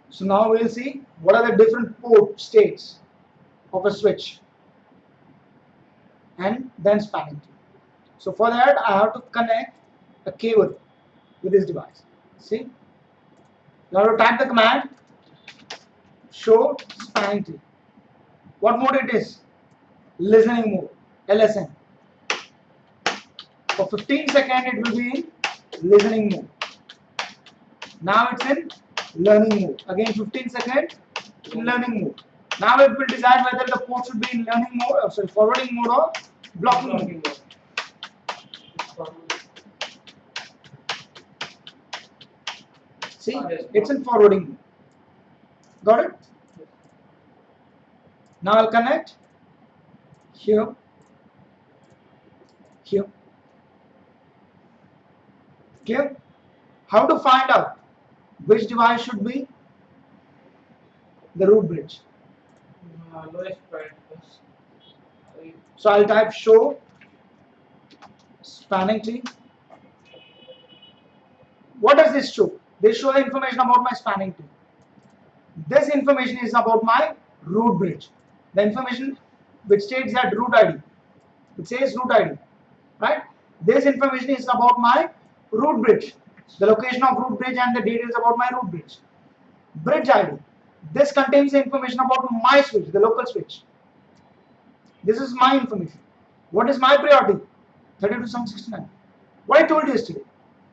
So now we'll see what are the different port states of a switch and then spanning tree. So for that I have to connect a cable with this device. See, now to type the command show spanning tree. What mode it is? Listening mode, LSN. For 15 seconds it will be in listening mode. Now it's in learning mode. Again 15 seconds in learning mode. Now it will decide whether the port should be in learning mode, or forwarding mode or blocking mode. See, it's in forwarding mode. Got it? Now I'll connect here, here. Clear? How to find out which device should be the root bridge? Lowest point first. So I'll type show spanning tree. What does this show? This shows the information about my spanning tree. This information is about my root bridge. The information which states that root ID. It says root ID, right? This information is about my root bridge. The location of root bridge and the details about my root bridge. Bridge ID. This contains the information about my switch, the local switch. This is my information. What is my priority? 32,769. What I told you yesterday.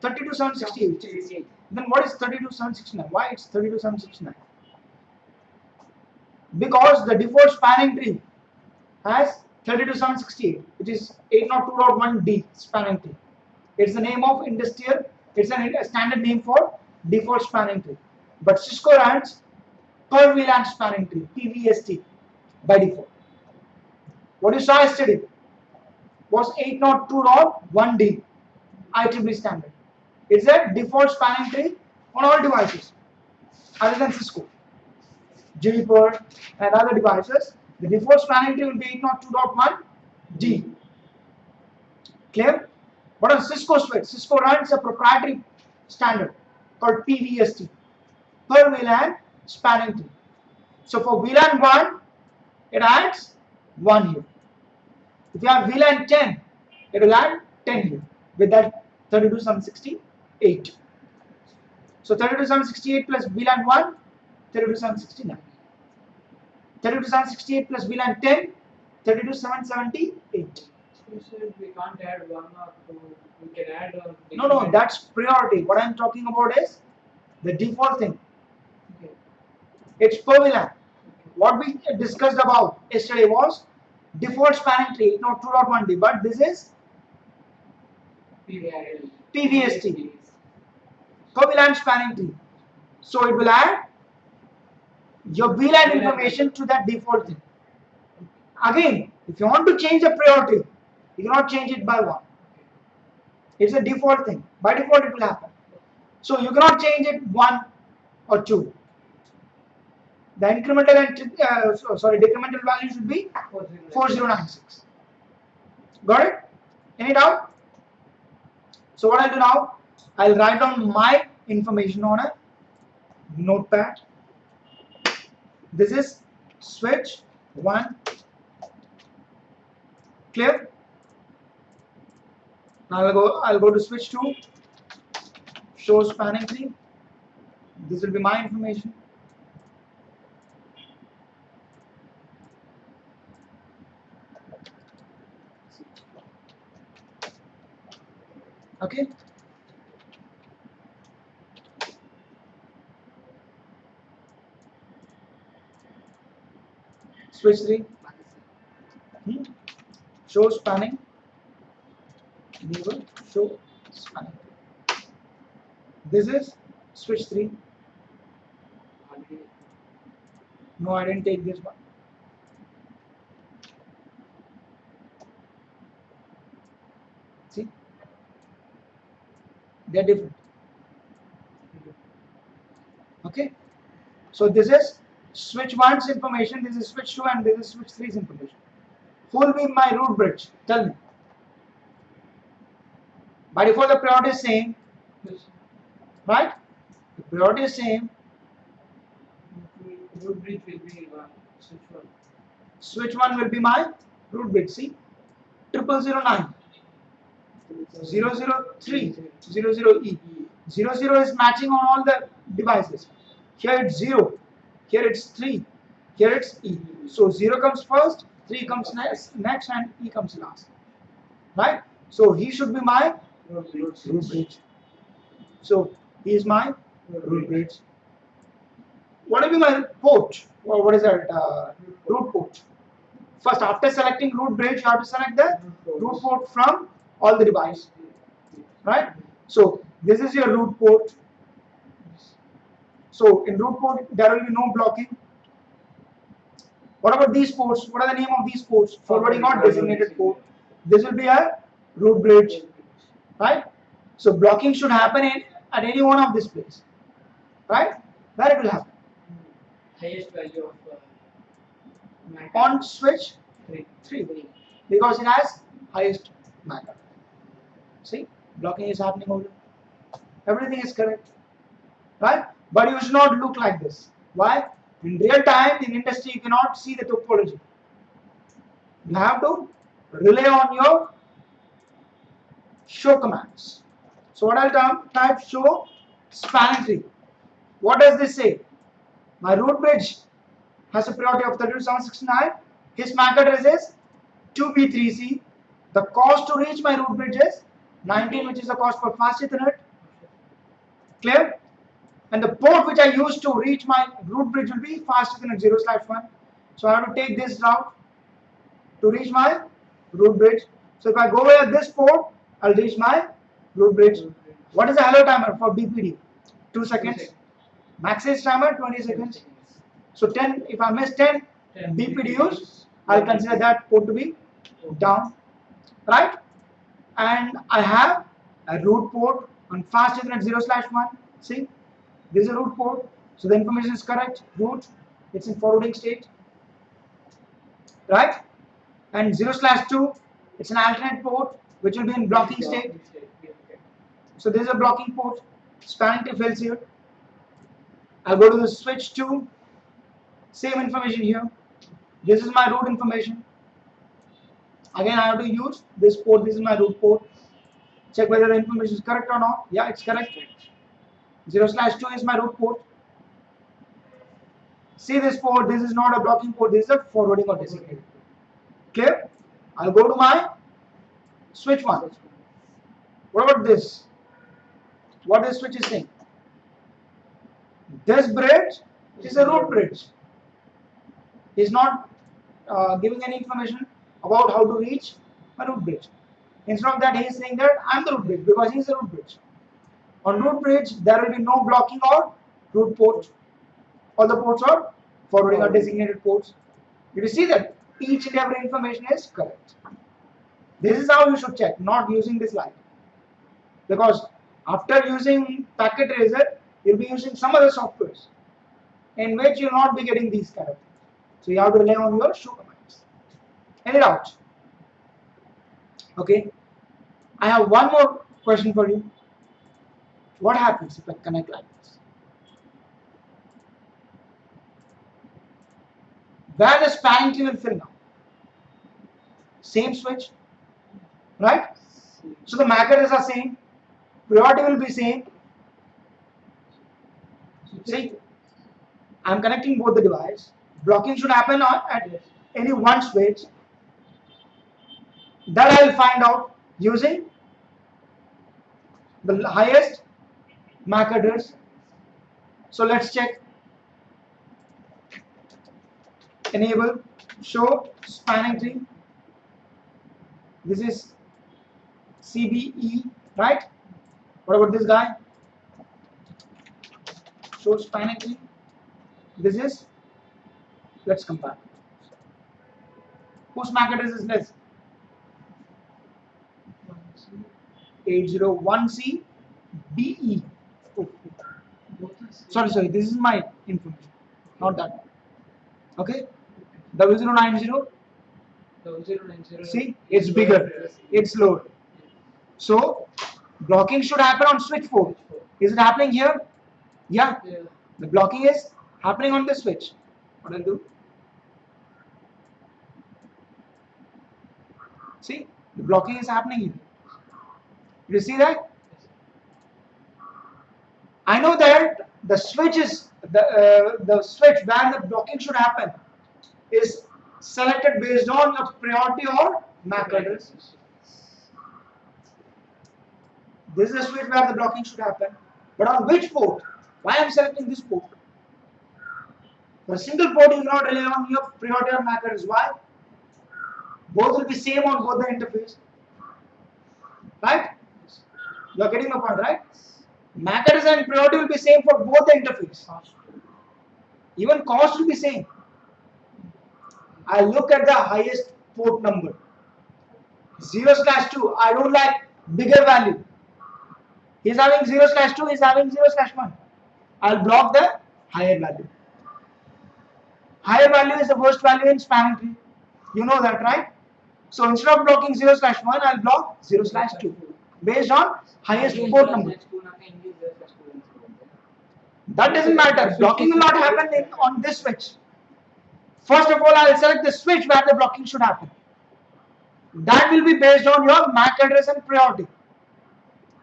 32,768. Then what is 32,769? Why it's 32,769? Because the default spanning tree has 32,768, which is 802.1D spanning tree. It's the name of industrial. It's a standard name for default spanning tree. But Cisco runs per VLAN spanning tree, PVST, by default. What you saw yesterday was 802.1D IEEE standard. It's a default spanning tree on all devices other than Cisco, Juniper, and other devices. The default spanning tree will be 802.1D. Clear? But on Cisco switch, Cisco runs a proprietary standard called PVST, per VLAN spanning tree. So for VLAN 1, it adds 1 here. If you have VLAN 10, it will add 10 here with that 32,768. So 32,768 plus VLAN 1, 32,769. 32,768 plus VLAN 10, 32,778. We can't add one or two. We can add or No, that's priority. What I'm talking about is the default thing. Okay. It's per VLAN. What we discussed about yesterday was default spanning tree, not 2.1D, but this is PVST, per VLAN spanning tree. So it will add your VLAN information to that default thing. Again, if you want to change the priority, you cannot change it by one. It's a default thing. By default, it will happen. So you cannot change it 1 or 2. The incremental and decremental value should be 4096. Got it? Any doubt? So what I'll do now, I'll write down my information on a notepad. This is switch 1. Clear? Now I'll go to switch 2. Show spanning tree. This will be my information. Okay. Switch 3. Show spanning. Enable show spanning. This is switch 3. No, I didn't take this one. See? They're different. Okay? So this is switch 1's information, this is switch 2, and this is switch 3's information. Who will be my root bridge? Tell me. By default, the priority is same. Right? The priority is same. root bridge will be one. Switch one. Switch 1 will be my root bridge. See, 0009, 003, 00E. 00 is matching on all the devices. Here it's 0, here it's 3, here it's E. So 0 comes first, 3 comes next, and E comes last. Right? So he should be my Root root bridge. So he is my root bridge. What will be my port? Or what is that? Root port. First, after selecting root bridge, you have to select the root port from all the device. Right? So this is your root port. So in root port, there will be no blocking. What about these ports? What are the name of these ports? Forwarding or designated port. This will be a root bridge. Right? So blocking should happen at any one of this place. Right? Where it will happen? Highest value of MAC. On switch 3. Because it has highest MAC. See? Blocking is happening over there. Everything is correct. Right? But you should not look like this. Why? In real time, in industry, you cannot see the topology. You have to rely on your show commands. So what I'll type show spanning tree. What does this say? My root bridge has a priority of 32,769. His MAC address is 2B3C. The cost to reach my root bridge is 19, which is the cost for fast Ethernet. Clear? And the port which I use to reach my root bridge will be fast Ethernet 0/1. So I have to take this route to reach my root bridge. So if I go via this port, I'll reach my root bridge. What is the hello timer for BPD? 2 seconds. Max's timer 20 seconds. So 10. If I miss 10 BPDUs, I'll consider that port to be down, right? And I have a root port on fast Ethernet 0/1. See, this is a root port. So the information is correct. Root, it's in forwarding state, right? And 0/2, it's an alternate port which will be in blocking state. So this is a blocking port. Spanning tree fails here. I'll go to the switch 2. Same information here. This is my root information. Again, I have to use this port. This is my root port. Check whether the information is correct or not. Yeah, it's correct. 0/2 is my root port. See this port. This is not a blocking port. This is a forwarding or designated. Clear? I'll go to my switch 1. What about this? What this switch is saying? This bridge is a root bridge. He's not giving any information about how to reach a root bridge. Instead of that, he is saying that I'm the root bridge because he is the root bridge. On root bridge, there will be no blocking or root port. All the ports are forwarding or designated ports. You see that each and every information is correct. This is how you should check, not using this line. Because after using packet tracer, you'll be using some other softwares in which you'll not be getting these kind of things. So you have to rely on your show commands. Any doubts? Okay. I have one more question for you. What happens if I connect like this? Where the spanning tree will fill now? Same switch, right? So the MAC addresses are same. Priority will be same. See, I'm connecting both the device. Blocking should happen at any one switch. That I will find out using the highest MAC address. So let's check. Enable show spanning tree. This is CBE, right? What about this guy? Show spanning tree. This is, let's compare. Whose MAC address is less? 801C BE. Oh, sorry, this is my information, not that. Okay, 0090. See, it's bigger, it's lower. So blocking should happen on switch 4. Is it happening here? Yeah. The blocking is happening on the switch. What I'll do? See, the blocking is happening here. You see that? I know that the switch is the switch where the blocking should happen is selected based on the priority or MAC address. This is the switch where the blocking should happen. But on which port? Why I am selecting this port? For a single port, you cannot rely on your priority or MAC address. Why? Both will be same on both the interface. Right? You are getting my point, right? MAC address and priority will be same for both the interface. Even cost will be same. I look at the highest port number. 0/2. I don't like bigger value. He's having 0/2. He's having 0/1. I'll block the higher value. Higher value is the worst value in spanning tree. You know that, right? So instead of blocking 0/1, I'll block 0/2 based on highest port number. That doesn't matter. Blocking will not happen on this switch. First of all, I'll select the switch where the blocking should happen. That will be based on your MAC address and priority.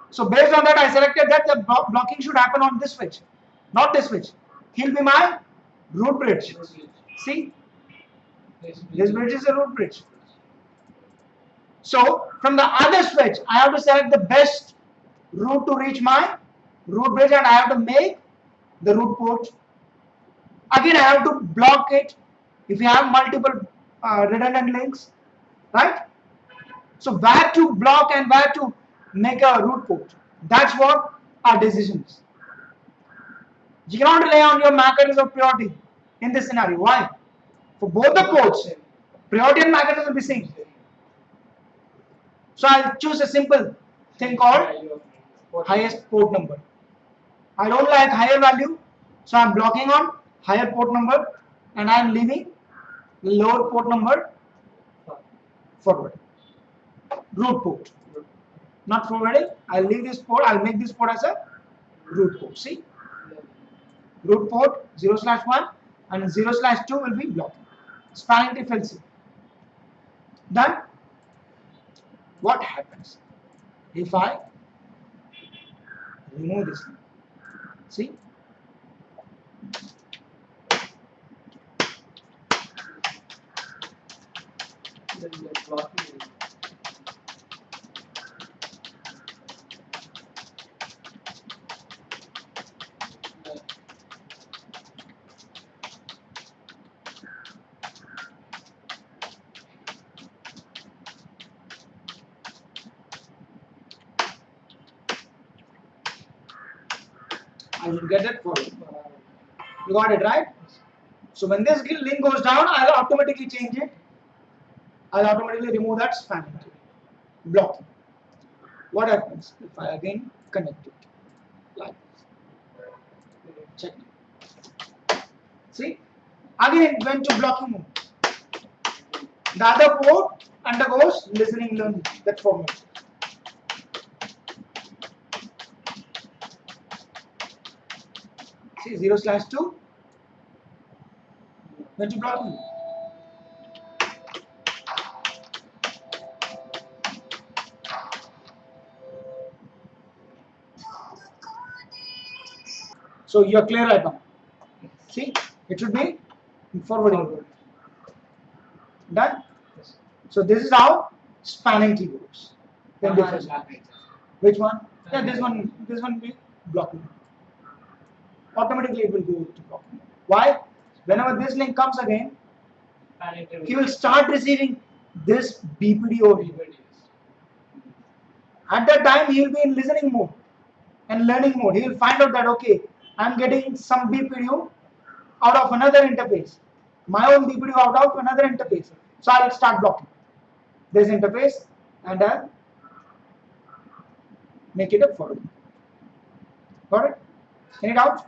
So based on that, I selected that the blocking should happen on this switch, not this switch. He'll be my root bridge. See, this bridge is a root bridge. So from the other switch, I have to select the best route to reach my root bridge, and I have to make the root port. Again, I have to block it if you have multiple redundant links, right? So where to block and where to make a root port, that's what our decision is. You cannot rely on your MAC address or priority in this scenario. Why? For both the ports, priority and MAC address will be same. So I'll choose a simple thing called highest port number. I don't like higher value, so I'm blocking on higher port number and I'm leaving lower port number forward. Root port. Not forwarding. I'll leave this port, I'll make this port as a root port. See? Root port 0/1 and 0/2 will be blocking. Spanning tree fills in. Done? What happens if I remove this? See? I should get it for you. You got it, right? So when this link goes down, I'll automatically change it. I'll automatically remove that spanning tree. Blocking. What happens if I again connect it like this? Check. See? Again it went to blocking mode. The other port undergoes listening learning. That format. See 0/2 went to blocking mode. So you're clear right now. See, it should be forwarding mode. Done. So this is how spanning tree works. Then difference. Which one? Yeah, this one. This one will be blocking. Automatically it will go to blocking. Why? Whenever this link comes again, he will start receiving this BPD or BPD. At that time, he will be in listening mode and learning mode. He will find out that okay, I'm getting some BPD out of another interface, my own BPD out of another interface. So I will start blocking this interface and I'll make it a forward. Got it? Any doubts?